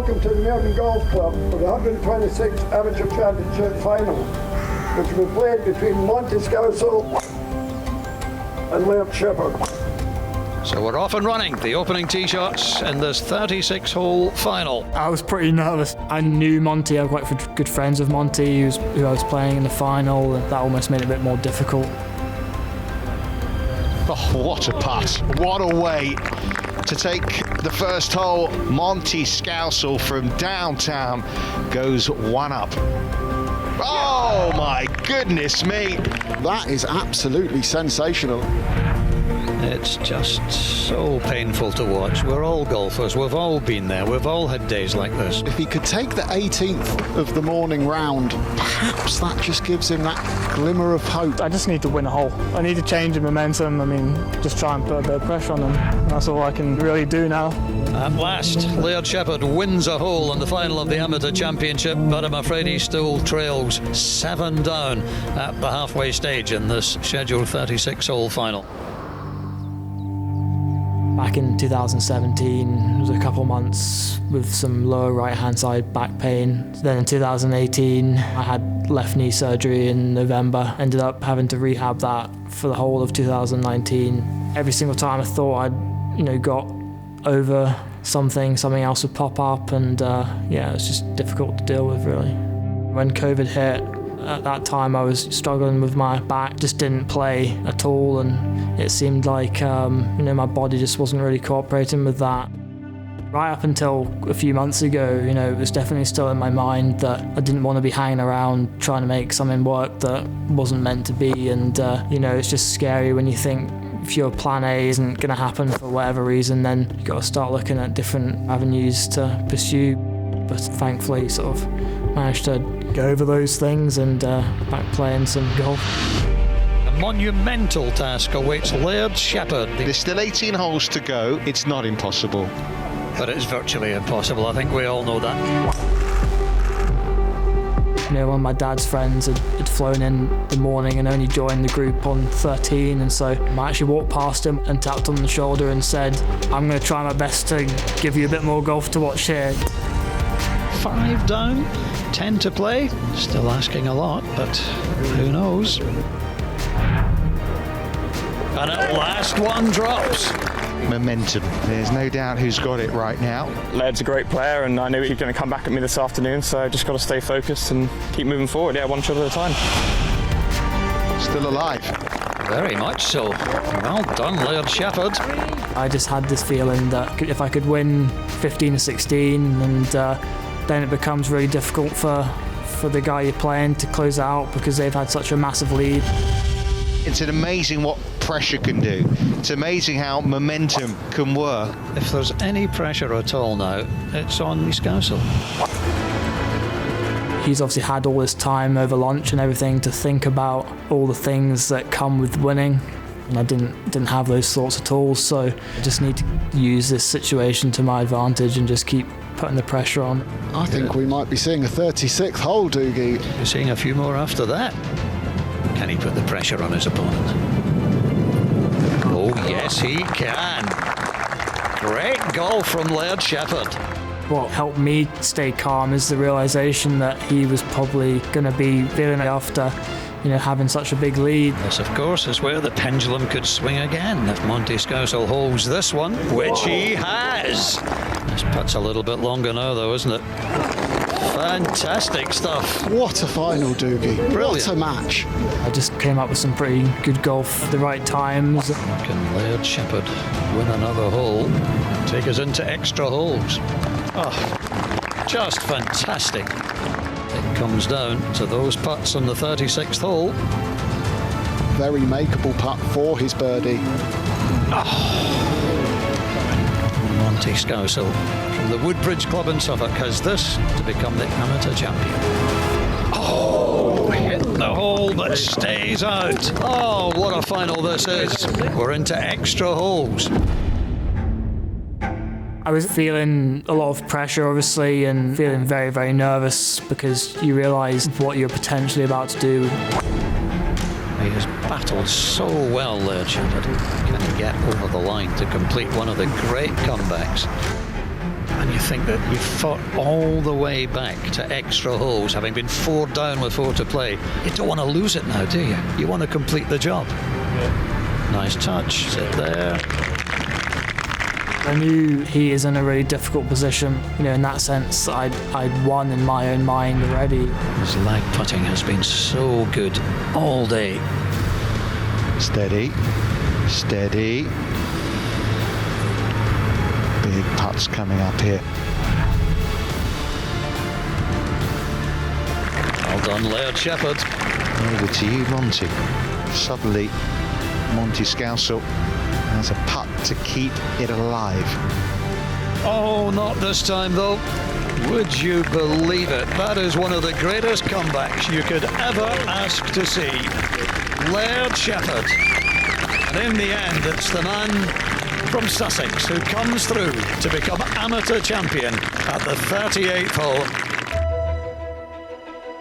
welcome to the Melbourne Golf Club for the 126th Amateur Championship Final, which will be played between Monty Scowsill and Laird Shepherd. So we're off and running. The opening tee shots in this 36-hole final. I was pretty nervous. I knew Monty. I'm quite good friends with Monty, who I was playing in the final. That almost made it a bit more difficult. Oh, what a putt. What a way to take the first hole. Monty Scowsill from downtown goes one up. Oh my goodness me. That is absolutely sensational. It's just so painful to watch. We're all golfers. We've all been there. We've all had days like this. If he could take the 18th of the morning round, perhaps that just gives him that glimmer of hope. I just need to win a hole. I need to change the momentum. I mean, just try and put a bit of pressure on them. That's all I can really do now. At last, Laird Shepherd wins a hole in the final of the Amateur Championship, but I'm afraid he still trails 7 down at the halfway stage in this scheduled 36-hole final. Back in 2017, it was a couple months with some lower right-hand side back pain. Then in 2018, I had left knee surgery in November. Ended up having to rehab that for the whole of 2019. Every single time I thought I'd, got over something else would pop up, and it was just difficult to deal with, really. When COVID hit, at that time I was struggling with my back, just didn't play at all, and it seemed like my body just wasn't really cooperating with that. Right up until a few months ago, it was definitely still in my mind that I didn't want to be hanging around trying to make something work that wasn't meant to be, and it's just scary when you think if your plan A isn't going to happen for whatever reason, then you've got to start looking at different avenues to pursue. But thankfully sort of managed to go over those things and back playing some golf. A monumental task awaits Laird Shepherd. There's still 18 holes to go. It's not impossible. But it's virtually impossible. I think we all know that. One of my dad's friends had flown in the morning and only joined the group on 13, and so I actually walked past him and tapped him on the shoulder and said, I'm going to try my best to give you a bit more golf to watch here. 5 down, 10 to play. Still asking a lot, but who knows? And at last one drops. Momentum. There's no doubt who's got it right now. Laird's a great player, and I knew he was going to come back at me this afternoon, so I just got to stay focused and keep moving forward. Yeah, one shot at a time. Still alive. Very much so. Well done, Laird Shepherd. I just had this feeling that if I could win 15 or 16, and then it becomes really difficult for the guy you're playing to close out because they've had such a massive lead. It's amazing what pressure can do. It's amazing how momentum can work. If there's any pressure at all now, it's on Scowsill. He's obviously had all this time over lunch and everything to think about all the things that come with winning. And I didn't have those thoughts at all, so I just need to use this situation to my advantage and just keep putting the pressure on. I think we might be seeing a 36th hole, Doogie. You're seeing a few more after that. Can he put the pressure on his opponent? Oh, yes, he can. Great goal from Laird Shepherd. What helped me stay calm is the realisation that he was probably going to be feeling it after, having such a big lead. This, of course, is where the pendulum could swing again if Monty Scowsill holds this one, which he has. This putt's a little bit longer now, though, isn't it? Fantastic stuff. What a final, Doogie. Brilliant. What a match. I just came up with some pretty good golf at the right times. Can Laird Shepherd win another hole and take us into extra holes? Oh, just fantastic. It comes down to those putts on the 36th hole. Very makeable putt for his birdie. Monty Scowsill from the Woodbridge Club in Suffolk has this to become the amateur champion. Oh, hit the hole but stays out. Oh, what a final this is. We're into extra holes. I was feeling a lot of pressure, obviously, and feeling very, very nervous because you realise what you're potentially about to do. He has battled so well, Laird Shepherd. Can he get over the line to complete one of the great comebacks? And you think that you've fought all the way back to extra holes, having been 4 down with 4 to play. You don't want to lose it now, do you? You want to complete the job. Yeah. Nice touch, sit there. I knew he is in a really difficult position. In that sense, I'd won in my own mind already. His lag putting has been so good all day. Steady, steady. Big putts coming up here. Well done, Laird Shepherd. Over to you, Monty. Suddenly, Monty Scowsill has a putt to keep it alive. Oh, not this time though. Would you believe it? That is one of the greatest comebacks you could ever ask to see. Laird Shepherd. And in the end, it's the man from Sussex who comes through to become amateur champion at the 38th hole.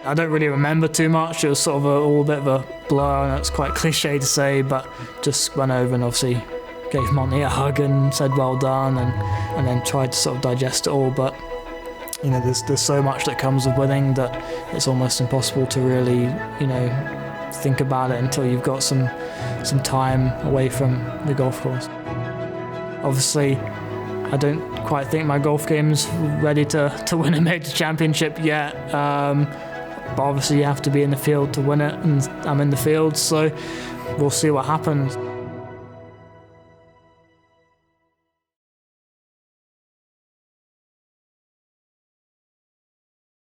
I don't really remember too much. It was sort of all a bit of a blur, and it's quite cliche to say, but just went over and obviously gave Monty a hug and said well done, and then tried to sort of digest it all. But there's so much that comes with winning that it's almost impossible to really think about it until you've got some time away from the golf course. Obviously, I don't quite think my golf game's ready to win a major championship yet. But obviously you have to be in the field to win it, and I'm in the field, so we'll see what happens.